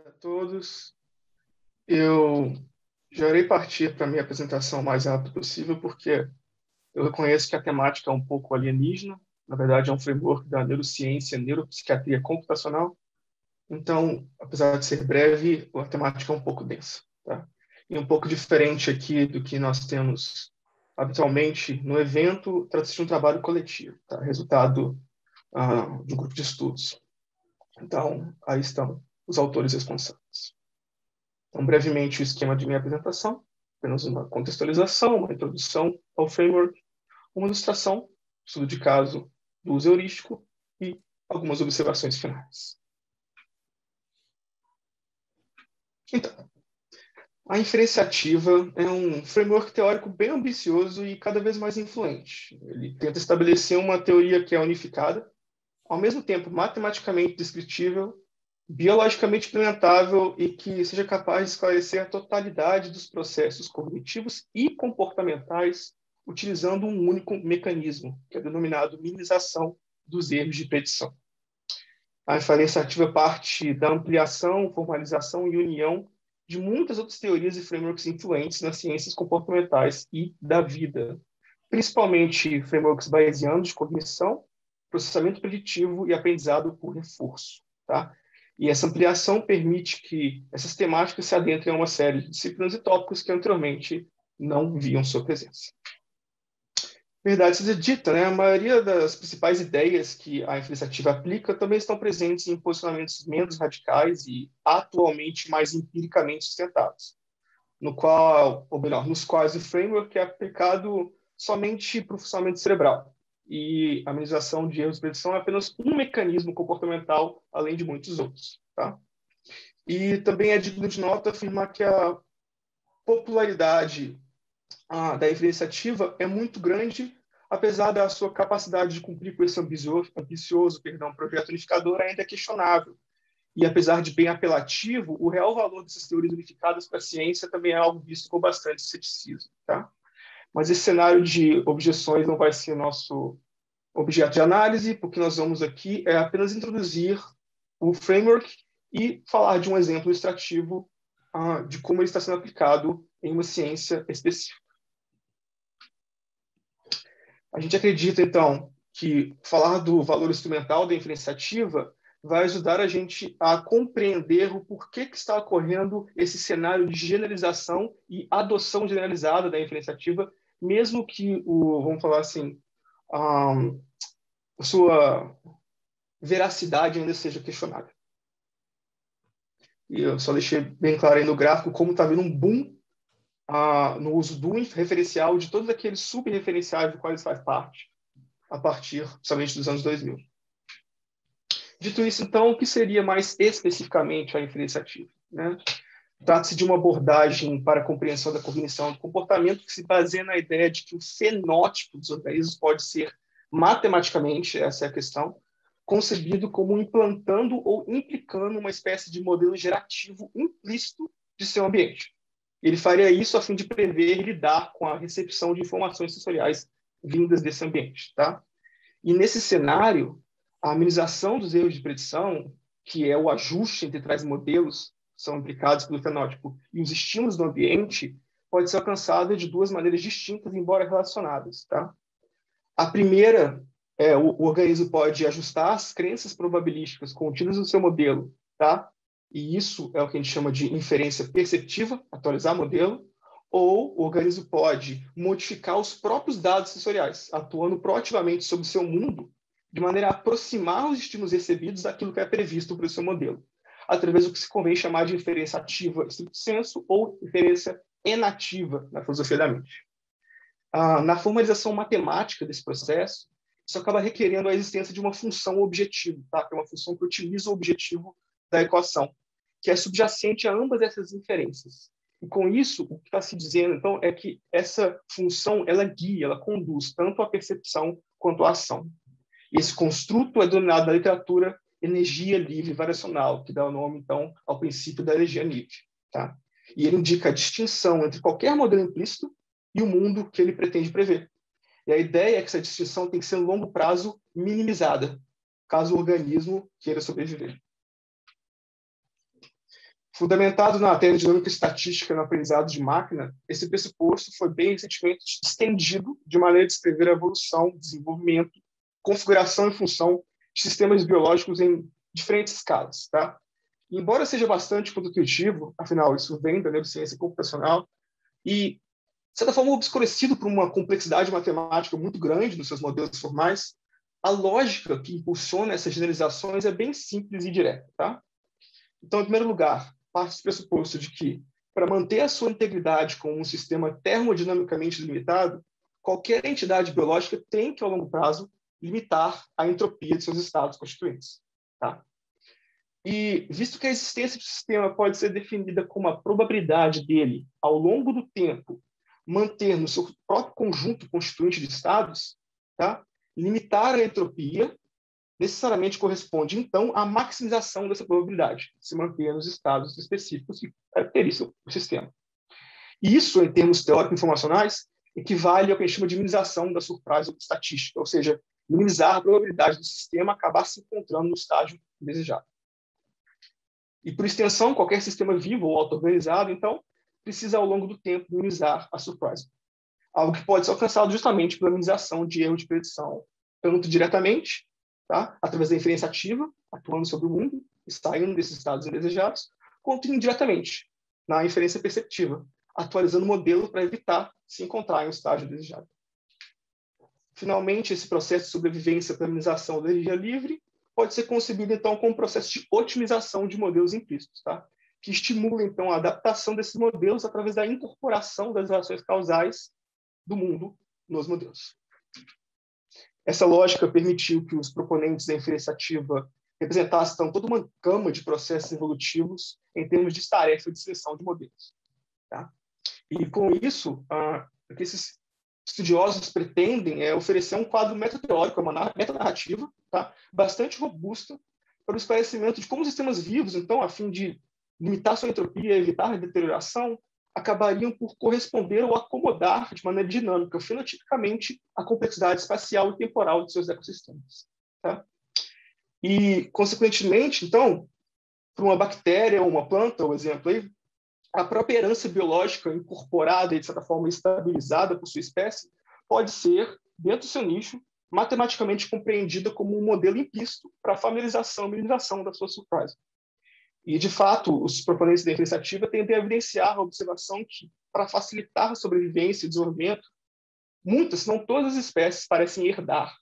A todos. Eu já irei partir para a minha apresentação o mais rápido possível, porque eu reconheço que a temática é um pouco alienígena. Na verdade, é um framework da neurociência, neuropsiquiatria computacional. Então, apesar de ser breve, a temática é um pouco densa, tá? E um pouco diferente aqui do que nós temos habitualmente no evento, trata-se de um trabalho coletivo, tá? Resultado de um grupo de estudos. Então, aí estão os autores responsáveis. Então, brevemente, o esquema de minha apresentação, apenas uma contextualização, uma introdução ao framework, uma ilustração, estudo de caso do uso heurístico e algumas observações finais. Então, a inferência ativa é um framework teórico bem ambicioso e cada vez mais influente. Ele tenta estabelecer uma teoria que é unificada, ao mesmo tempo matematicamente descritível, biologicamente implementável e que seja capaz de esclarecer a totalidade dos processos cognitivos e comportamentais utilizando um único mecanismo, que é denominado minimização dos erros de predição. A inferência ativa parte da ampliação, formalização e união de muitas outras teorias e frameworks influentes nas ciências comportamentais e da vida, principalmente frameworks bayesianos de cognição, processamento preditivo e aprendizado por reforço, tá? E essa ampliação permite que essas temáticas se adentrem a uma série de disciplinas e tópicos que anteriormente não viam sua presença. Verdade seja dita, né? A maioria das principais ideias que a inferência ativa aplica também estão presentes em posicionamentos menos radicais e atualmente mais empiricamente sustentados, nos quais o framework é aplicado somente para o funcionamento cerebral. E a minimização de erros de predição é apenas um mecanismo comportamental, além de muitos outros. Tá? E também é digno de nota afirmar que a popularidade da inferência ativa é muito grande, apesar da sua capacidade de cumprir com esse ambicioso projeto unificador ainda é questionável. E apesar de bem apelativo, o real valor dessas teorias unificadas para a ciência também é algo visto com bastante ceticismo. Tá? Mas esse cenário de objeções não vai ser nosso objeto de análise, porque nós vamos aqui apenas introduzir o framework e falar de um exemplo ilustrativo de como ele está sendo aplicado em uma ciência específica. A gente acredita, então, que falar do valor instrumental da inferência ativa vai ajudar a gente a compreender o porquê que está ocorrendo esse cenário de generalização e adoção generalizada da inferência ativa, mesmo que vamos falar assim, a sua veracidade ainda seja questionável. E eu só deixei bem claro aí no gráfico como está havendo um boom no uso do referencial de todos aqueles subreferenciais do quais faz parte, a partir, somente dos anos 2000. Dito isso, então, o que seria mais especificamente a inferência ativa? Né? Trata-se de uma abordagem para a compreensão da cognição do comportamento que se baseia na ideia de que o fenótipo dos organismos pode ser matematicamente, essa é a questão, concebido como implantando ou implicando uma espécie de modelo gerativo implícito de seu ambiente. Ele faria isso a fim de prever e lidar com a recepção de informações sensoriais vindas desse ambiente. Tá? E nesse cenário, a minimização dos erros de predição, que é o ajuste entre tais modelos que são implicados pelo fenótipo e os estímulos do ambiente, pode ser alcançada de duas maneiras distintas, embora relacionadas. Tá? A primeira o organismo pode ajustar as crenças probabilísticas contidas no seu modelo, tá? E isso é o que a gente chama de inferência perceptiva, atualizar o modelo, ou o organismo pode modificar os próprios dados sensoriais, atuando proativamente sobre o seu mundo, de maneira a aproximar os estímulos recebidos daquilo que é previsto para o seu modelo, através do que se convém chamar de inferência ativa estricto sensu ou inferência enativa na filosofia da mente. Na formalização matemática desse processo, isso acaba requerendo a existência de uma função objetivo, tá? Que é uma função que otimiza o objetivo da equação, que é subjacente a ambas essas inferências. E com isso, o que está se dizendo, então, é que essa função, ela guia, ela conduz tanto a percepção quanto a ação. E esse construto é denominado na literatura energia livre variacional, que dá o nome, então, ao princípio da energia livre. Tá? E ele indica a distinção entre qualquer modelo implícito e o mundo que ele pretende prever. E a ideia é que essa distinção tem que ser, no longo prazo, minimizada, caso o organismo queira sobreviver. Fundamentado na termodinâmica estatística no aprendizado de máquina, esse pressuposto foi bem recentemente estendido de maneira a descrever a evolução, desenvolvimento, configuração e função de sistemas biológicos em diferentes escalas. Tá? E, embora seja bastante contra-intuitivo, afinal, isso vem da neurociência computacional, e, de certa forma, obscurecido por uma complexidade matemática muito grande nos seus modelos formais, a lógica que impulsiona essas generalizações é bem simples e direta. Tá? Então, em primeiro lugar, parte do pressuposto de que, para manter a sua integridade como um sistema termodinamicamente limitado, qualquer entidade biológica tem que, ao longo prazo, limitar a entropia de seus estados constituintes. Tá? E, visto que a existência do sistema pode ser definida como a probabilidade dele, ao longo do tempo, manter no seu próprio conjunto constituinte de estados, tá? Limitar a entropia necessariamente corresponde, então, à maximização dessa probabilidade, se manter nos estados específicos que caracterizam o sistema. E isso, em termos teórico-informacionais, equivale ao que a gente chama de minimização da surpresa estatística, ou seja, minimizar a probabilidade do sistema acabar se encontrando no estágio desejado. E, por extensão, qualquer sistema vivo ou auto-organizado, então, precisa, ao longo do tempo, minimizar a surpresa. Algo que pode ser alcançado justamente pela minimização de erro de predição, tanto diretamente, tá? Através da inferência ativa, atuando sobre o mundo e saindo desses estados indesejados, quanto indiretamente, na inferência perceptiva, atualizando o modelo para evitar se encontrar em um estágio desejado. Finalmente, esse processo de sobrevivência para a minimização da energia livre pode ser concebido, então, como um processo de otimização de modelos implícitos, tá? Que estimula, então, a adaptação desses modelos através da incorporação das relações causais do mundo nos modelos. Essa lógica permitiu que os proponentes da inferência ativa representassem, então, toda uma gama de processos evolutivos em termos de tarefa de seleção de modelos. Tá? E, com isso, o que esses estudiosos pretendem é oferecer um quadro metateórico, uma metanarrativa, tá? Bastante robusta para o esclarecimento de como os sistemas vivos, então, a fim de limitar sua entropia e evitar a deterioração, acabariam por corresponder ou acomodar de maneira dinâmica, fenotipicamente, a complexidade espacial e temporal de seus ecossistemas. Tá? E, consequentemente, então, para uma bactéria ou uma planta, o exemplo aí, a própria herança biológica incorporada e, de certa forma, estabilizada por sua espécie pode ser, dentro do seu nicho, matematicamente compreendida como um modelo implícito para a familiarização e minimização da sua surpresa. E, de fato, os proponentes da inferência ativa tendem a evidenciar a observação que, para facilitar a sobrevivência e desenvolvimento, muitas, se não todas as espécies parecem herdar,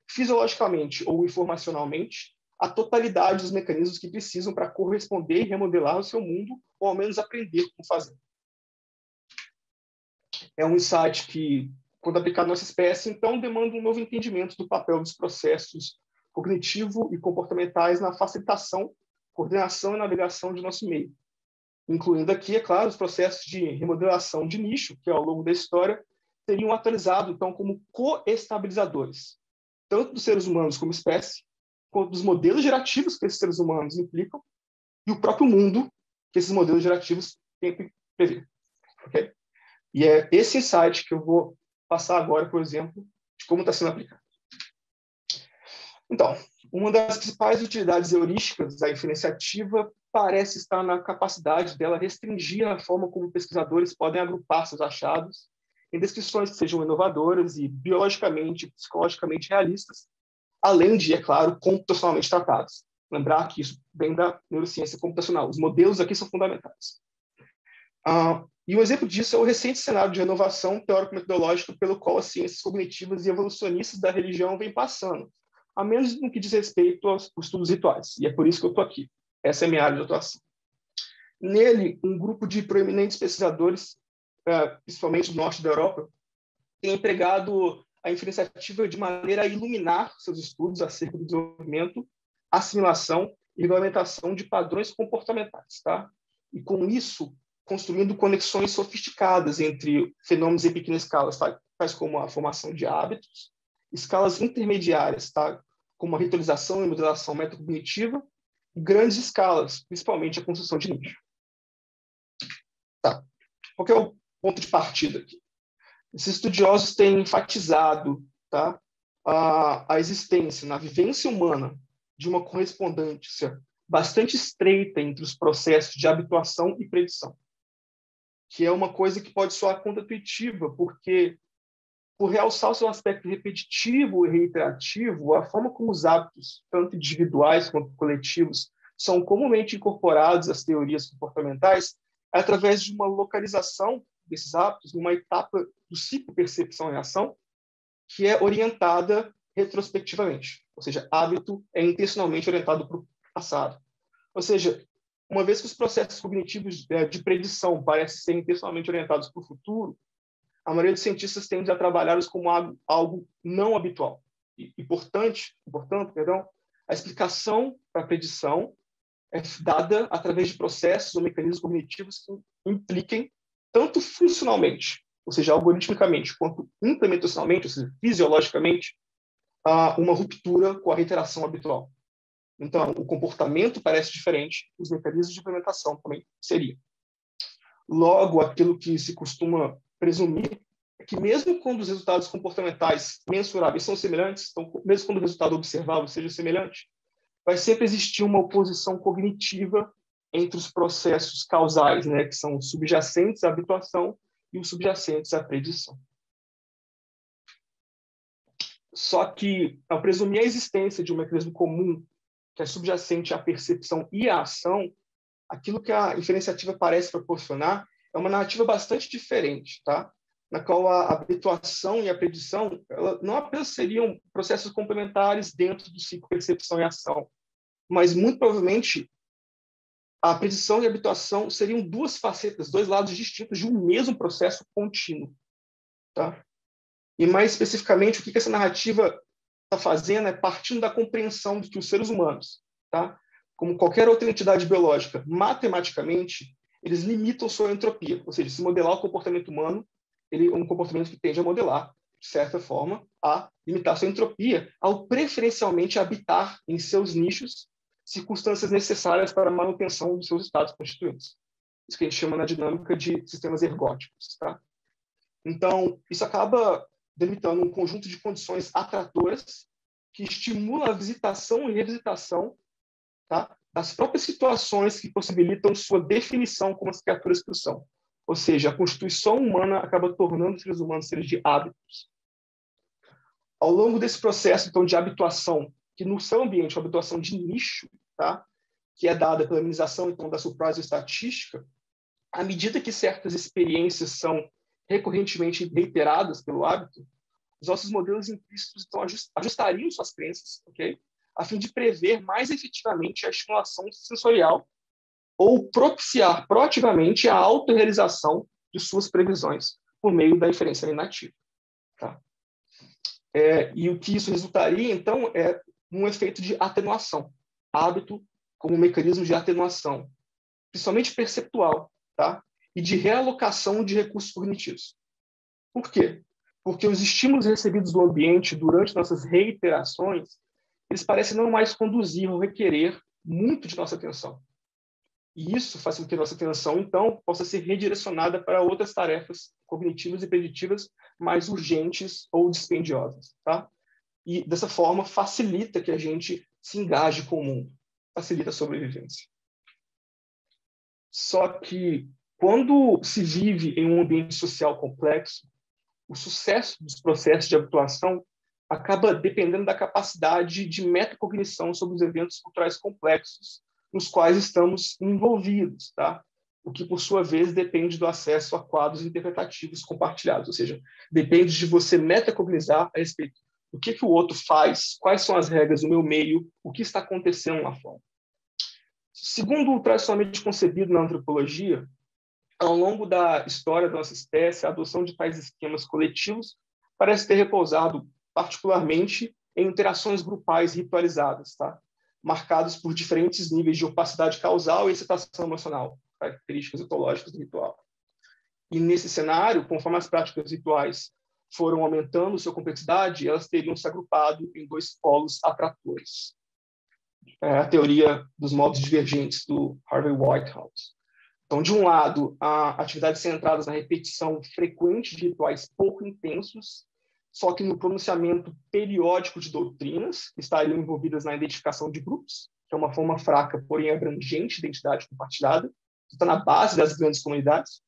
fisiologicamente ou informacionalmente, a totalidade dos mecanismos que precisam para corresponder e remodelar o seu mundo, ou ao menos aprender como fazer. É um insight que, quando aplicado à nossa espécie, então, demanda um novo entendimento do papel dos processos cognitivo e comportamentais na facilitação, coordenação e navegação de nosso meio, incluindo aqui, é claro, os processos de remodelação de nicho, que ao longo da história teriam atualizado, então, como coestabilizadores, tanto dos seres humanos como espécie, quanto dos modelos gerativos que esses seres humanos implicam e o próprio mundo que esses modelos gerativos têm que prever. Okay? E é esse insight que eu vou passar agora, por exemplo, de como está sendo aplicado. Então, uma das principais utilidades heurísticas da inferência ativa parece estar na capacidade dela restringir a forma como pesquisadores podem agrupar seus achados em descrições que sejam inovadoras e biologicamente, psicologicamente realistas, além de, é claro, computacionalmente tratadas. Lembrar que isso vem da neurociência computacional. Os modelos aqui são fundamentais. E um exemplo disso é o recente cenário de renovação teórico-metodológica pelo qual as ciências cognitivas e evolucionistas da religião vêm passando, a menos no que diz respeito aos estudos rituais. E é por isso que eu estou aqui. Essa é a minha área de atuação. Nele, um grupo de proeminentes pesquisadores, principalmente do norte da Europa, tem empregado a inferência ativa de maneira a iluminar seus estudos acerca do desenvolvimento, assimilação e regulamentação de padrões comportamentais. Tá? E, com isso, construindo conexões sofisticadas entre fenômenos em pequena escala, tais como a formação de hábitos, escalas intermediárias, tá? Como a ritualização e modelação metacognitiva, e grandes escalas, principalmente a construção de nicho. Tá. Qual que é o ponto de partida aqui? Esses estudiosos têm enfatizado, tá, a existência na vivência humana de uma correspondência bastante estreita entre os processos de habituação e predição, que é uma coisa que pode soar contraintuitiva, porque, por realçar o seu aspecto repetitivo e reiterativo, a forma como os hábitos, tanto individuais quanto coletivos, são comumente incorporados às teorias comportamentais é através de uma localização desses hábitos numa etapa do ciclo percepção-reação que é orientada retrospectivamente. Ou seja, hábito é intencionalmente orientado para o passado. Ou seja, uma vez que os processos cognitivos de predição parecem ser intencionalmente orientados para o futuro, a maioria dos cientistas tende a trabalhá-los como algo não habitual. Portanto, a explicação para a predição é dada através de processos ou mecanismos cognitivos que impliquem tanto funcionalmente, ou seja, algoritmicamente, quanto implementacionalmente, ou seja, fisiologicamente, uma ruptura com a reiteração habitual. Então, o comportamento parece diferente, os mecanismos de implementação também seriam. Logo, aquilo que se costuma presumir é que mesmo quando os resultados comportamentais mensuráveis são semelhantes, então, mesmo quando o resultado observável seja semelhante, vai sempre existir uma oposição cognitiva entre os processos causais, né, que são os subjacentes à habituação e os subjacentes à predição. Só que, ao presumir a existência de um mecanismo comum que é subjacente à percepção e à ação, aquilo que a inferenciativa parece proporcionar é uma narrativa bastante diferente, tá? Na qual a habituação e a predição ela não apenas seriam processos complementares dentro do ciclo percepção e ação, mas muito provavelmente a predição e a habituação seriam duas facetas, dois lados distintos de um mesmo processo contínuo, tá? E mais especificamente, o que essa narrativa está fazendo é partindo da compreensão de que os seres humanos, tá? Como qualquer outra entidade biológica, matematicamente, eles limitam sua entropia. Ou seja, se modelar o comportamento humano, ele é um comportamento que tende a modelar, de certa forma, a limitar sua entropia, ao preferencialmente habitar em seus nichos circunstâncias necessárias para a manutenção dos seus estados constituintes. Isso que a gente chama na dinâmica de sistemas ergóticos, tá? Então, isso acaba delimitando um conjunto de condições atratoras que estimulam a visitação e revisitação, tá, das próprias situações que possibilitam sua definição como as criaturas que são. Ou seja, a constituição humana acaba tornando os seres humanos seres de hábitos. Ao longo desse processo, então, de habituação, que no seu ambiente é uma habituação de nicho, tá, que é dada pela minimização então, da surpresa estatística, à medida que certas experiências são recorrentemente reiteradas pelo hábito, os nossos modelos implícitos então, ajustariam suas crenças, okay? A fim de prever mais efetivamente a estimulação sensorial ou propiciar proativamente a autorrealização de suas previsões por meio da inferência inativa. Tá? E o que isso resultaria, então, é um efeito de atenuação. Hábito como mecanismo de atenuação, principalmente perceptual, tá? E de realocação de recursos cognitivos. Por quê? Porque os estímulos recebidos do ambiente durante nossas reiterações, eles parecem não mais conduzir ou requerer muito de nossa atenção. E isso faz com que nossa atenção, então, possa ser redirecionada para outras tarefas cognitivas e preditivas mais urgentes ou dispendiosas, tá? E, dessa forma, facilita que a gente se engaje com o mundo, facilita a sobrevivência. Só que, quando se vive em um ambiente social complexo, o sucesso dos processos de habituação acaba dependendo da capacidade de metacognição sobre os eventos culturais complexos nos quais estamos envolvidos, tá? O que, por sua vez, depende do acesso a quadros interpretativos compartilhados, ou seja, depende de você metacognizar a respeito do que o outro faz, quais são as regras do meu meio, o que está acontecendo lá fora. Segundo o tradicionalmente concebido na antropologia, ao longo da história da nossa espécie, a adoção de tais esquemas coletivos parece ter repousado particularmente em interações grupais ritualizadas, tá? Marcados por diferentes níveis de opacidade causal e excitação emocional, características etológicas do ritual. E nesse cenário, conforme as práticas rituais foram aumentando sua complexidade, elas teriam se agrupado em dois polos atratores. A teoria dos modos divergentes do Harvey Whitehouse. Então, de um lado, há atividades centradas na repetição frequente de rituais pouco intensos, só que no pronunciamento periódico de doutrinas, que estariam envolvidas na identificação de grupos, que é uma forma fraca, porém abrangente de identidade compartilhada, que está na base das grandes comunidades.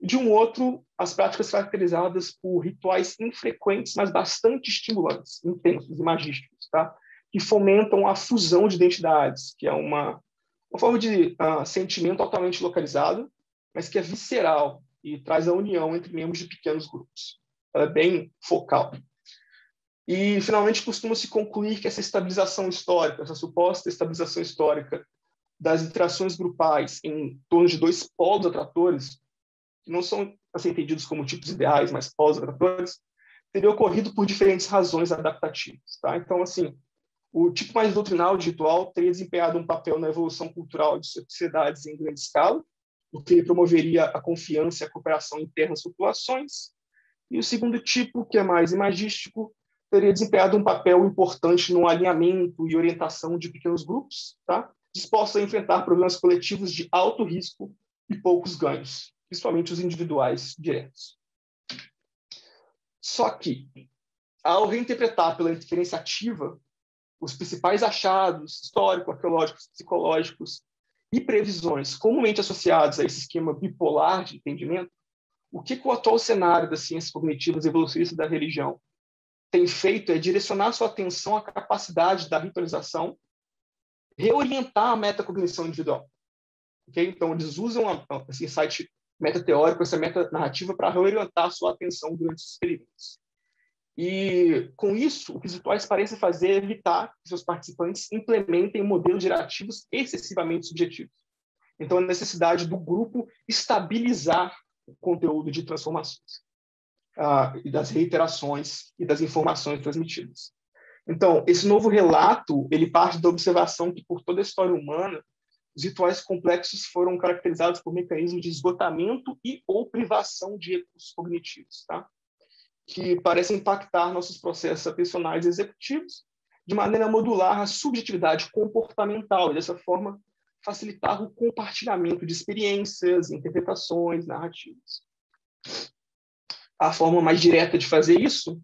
E, de um outro, as práticas caracterizadas por rituais infrequentes, mas bastante estimulantes, intensos e magísticos, tá? Que fomentam a fusão de identidades, que é uma forma de sentimento altamente localizado, mas que é visceral e traz a união entre membros de pequenos grupos. Ela é bem focal. E, finalmente, costuma-se concluir que essa estabilização histórica, essa suposta estabilização histórica das interações grupais em torno de dois polos atratores, que não são assim, entendidos como tipos ideais, mas polos atratores, teria ocorrido por diferentes razões adaptativas. Tá? Então, assim, o tipo mais doutrinal de ritual teria desempenhado um papel na evolução cultural de sociedades em grande escala, o que promoveria a confiança e a cooperação interna às populações. E o segundo tipo, que é mais imagístico, teria desempenhado um papel importante no alinhamento e orientação de pequenos grupos, tá? Dispostos a enfrentar problemas coletivos de alto risco e poucos ganhos, principalmente os individuais diretos. Só que, ao reinterpretar pela interferência ativa os principais achados históricos, arqueológicos, psicológicos e previsões comumente associados a esse esquema bipolar de entendimento, o que o atual cenário das ciências cognitivas evolucionistas da religião tem feito é direcionar sua atenção à capacidade da ritualização, reorientar a metacognição individual. Okay? Então, eles usam esse insight metateórico, essa metanarrativa, para reorientar sua atenção durante os experimentos. E, com isso, o que os rituais parecem fazer é evitar que seus participantes implementem modelos gerativos excessivamente subjetivos. Então, a necessidade do grupo estabilizar o conteúdo de transformações. E das reiterações e das informações transmitidas. Então, esse novo relato, ele parte da observação que, por toda a história humana, os rituais complexos foram caracterizados por mecanismos de esgotamento e ou privação de recursos cognitivos, tá? Que parecem impactar nossos processos atencionais e executivos, de maneira a modular a subjetividade comportamental, e, dessa forma, facilitar o compartilhamento de experiências, interpretações, narrativas. A forma mais direta de fazer isso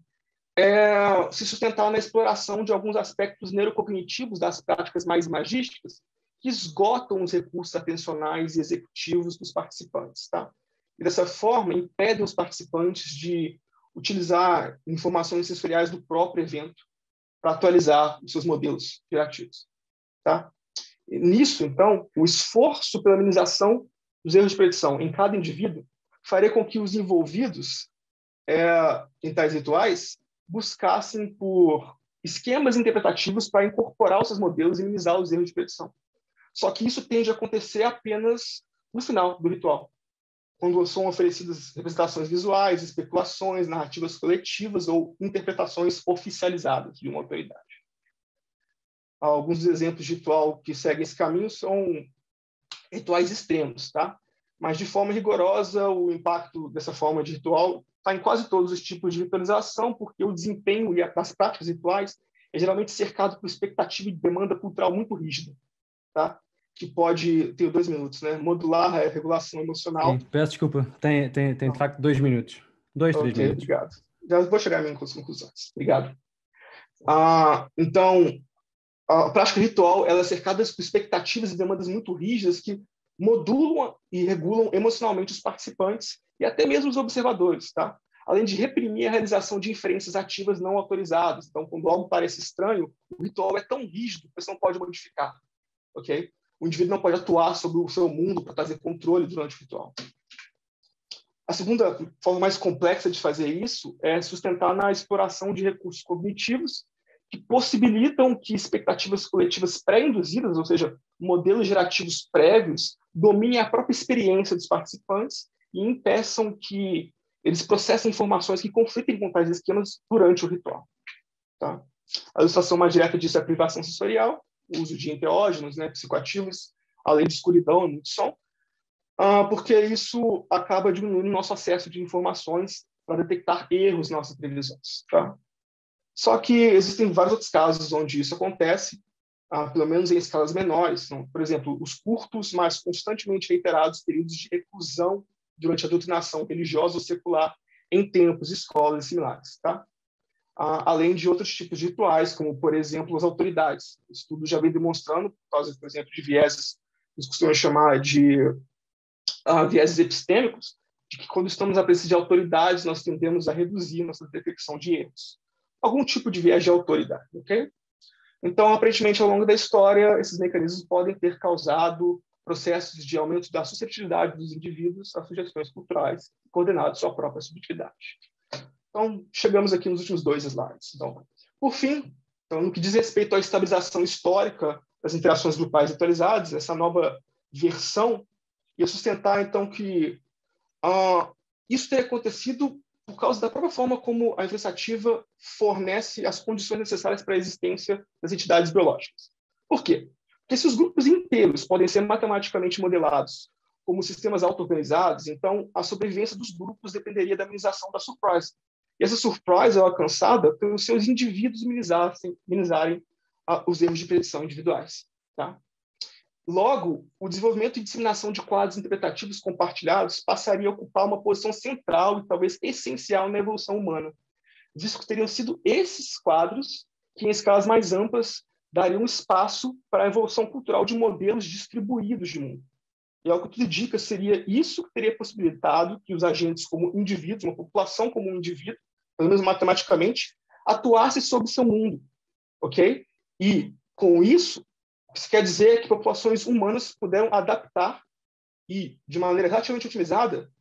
é se sustentar na exploração de alguns aspectos neurocognitivos das práticas mais magísticas que esgotam os recursos atencionais e executivos dos participantes. Tá? E, dessa forma, impedem os participantes de utilizar informações sensoriais do próprio evento para atualizar os seus modelos gerativos. Tá? E, nisso, então, o esforço pela minimização dos erros de predição em cada indivíduo faria com que os envolvidos em tais rituais buscassem por esquemas interpretativos para incorporar os seus modelos e minimizar os erros de predição. Só que isso tende a acontecer apenas no final do ritual, quando são oferecidas representações visuais, especulações, narrativas coletivas ou interpretações oficializadas de uma autoridade. Alguns dos exemplos de ritual que seguem esse caminho são rituais extremos, tá? Mas, de forma rigorosa, o impacto dessa forma de ritual está em quase todos os tipos de ritualização, porque o desempenho das práticas rituais é geralmente cercado por expectativa e demanda cultural muito rígida, tá? Que pode ter 2 minutos, né? Modular a regulação emocional. Sim, peço desculpa, tem de facto 2 minutos. 2, 3 Ok, minutos. obrigado. Já vou chegar às minhas conclusões. Obrigado. Então, a prática ritual ela é cercada por expectativas e demandas muito rígidas que modulam e regulam emocionalmente os participantes e até mesmo os observadores, tá? Além de reprimir a realização de inferências ativas não autorizadas. Então, quando algo parece estranho, o ritual é tão rígido que você não pode modificar, ok? O indivíduo não pode atuar sobre o seu mundo para trazer controle durante o ritual. A segunda forma mais complexa de fazer isso é sustentar na exploração de recursos cognitivos que possibilitam que expectativas coletivas pré-induzidas, ou seja, modelos gerativos prévios, dominem a própria experiência dos participantes e impeçam que eles processem informações que conflitem com tais esquemas durante o ritual. Tá? A ilustração mais direta disso é a privação sensorial, o uso de enteógenos, né, psicoativos, além de escuridão e muito som, porque isso acaba diminuindo o nosso acesso de informações para detectar erros nas nossas previsões. Tá? Só que existem vários outros casos onde isso acontece, pelo menos em escalas menores. Então, por exemplo, os curtos, mas constantemente reiterados períodos de reclusão durante a doutrinação religiosa ou secular em templos, escolas e similares. Tá? além de outros tipos de rituais, como, por exemplo, as autoridades. O estudo já vem demonstrando, por causa, por exemplo, de vieses, que eles costumam chamar de vieses epistêmicos, de que quando estamos à presença de autoridades, nós tendemos a reduzir nossa detecção de erros. Algum tipo de viés de autoridade, ok? Então, aparentemente, ao longo da história, esses mecanismos podem ter causado processos de aumento da suscetibilidade dos indivíduos a sugestões culturais, coordenados à sua própria subjetividade. Então, chegamos aqui nos últimos 2 slides. Então, por fim, então, no que diz respeito à estabilização histórica das interações grupais atualizadas, essa nova versão ia sustentar, então, que isso teria acontecido por causa da própria forma como a influenciativa fornece as condições necessárias para a existência das entidades biológicas. Por quê? Porque se os grupos inteiros podem ser matematicamente modelados como sistemas auto-organizados, então a sobrevivência dos grupos dependeria da minimização da surprise. E essa surprise é alcançada pelos seus indivíduos minimizarem os erros de predição individuais. Tá? Logo, o desenvolvimento e disseminação de quadros interpretativos compartilhados passaria a ocupar uma posição central e talvez essencial na evolução humana, visto que teriam sido esses quadros que, em escalas mais amplas, dariam espaço para a evolução cultural de modelos distribuídos de mundo. E ao que tudo indica, seria isso que teria possibilitado que os agentes como indivíduos, uma população como um indivíduo, pelo menos matematicamente, atuasse sobre seu mundo, ok? E, com isso, isso quer dizer que populações humanas puderam adaptar e, de maneira relativamente otimizada,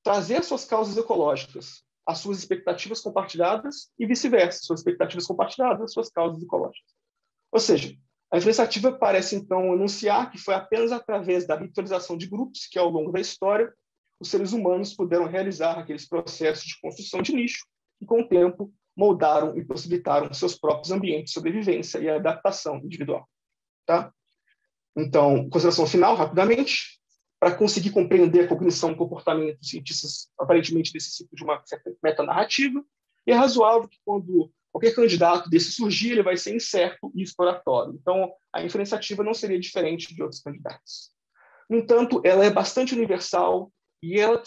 trazer as suas causas ecológicas, as suas expectativas compartilhadas e vice-versa, suas expectativas compartilhadas, as suas causas ecológicas. Ou seja, a influenciativa parece, então, anunciar que foi apenas através da ritualização de grupos que, ao longo da história, os seres humanos puderam realizar aqueles processos de construção de nicho e, com o tempo, moldaram e possibilitaram seus próprios ambientes de sobrevivência e adaptação individual. Tá? Então, consideração final, rapidamente. Para conseguir compreender a cognição e o comportamento, os cientistas aparentemente necessitam de uma certa metanarrativa, e é razoável que quando qualquer candidato desse surgir, ele vai ser incerto e exploratório. Então, a inferenciativa não seria diferente de outros candidatos. No entanto, ela é bastante universal e ela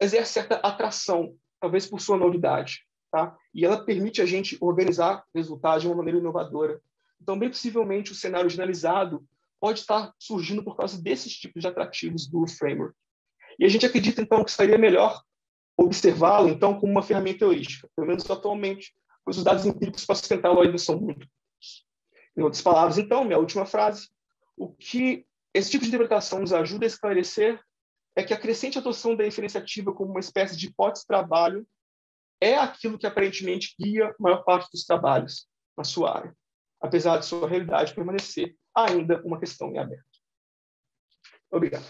exerce certa atração, talvez por sua novidade. Tá? E ela permite a gente organizar resultados de uma maneira inovadora. Então, bem possivelmente, o cenário generalizado pode estar surgindo por causa desses tipos de atrativos do framework. E a gente acredita, então, que seria melhor observá-lo, então, como uma ferramenta heurística, pelo menos atualmente, pois os dados empíricos para sustentá-lo ainda são muito poucos. Em outras palavras, então, minha última frase, o que esse tipo de interpretação nos ajuda a esclarecer é que a crescente adoção da inferenciativa como uma espécie de hipótese de trabalho é aquilo que aparentemente guia a maior parte dos trabalhos na sua área, apesar de sua realidade permanecer ainda uma questão em aberto. Obrigado.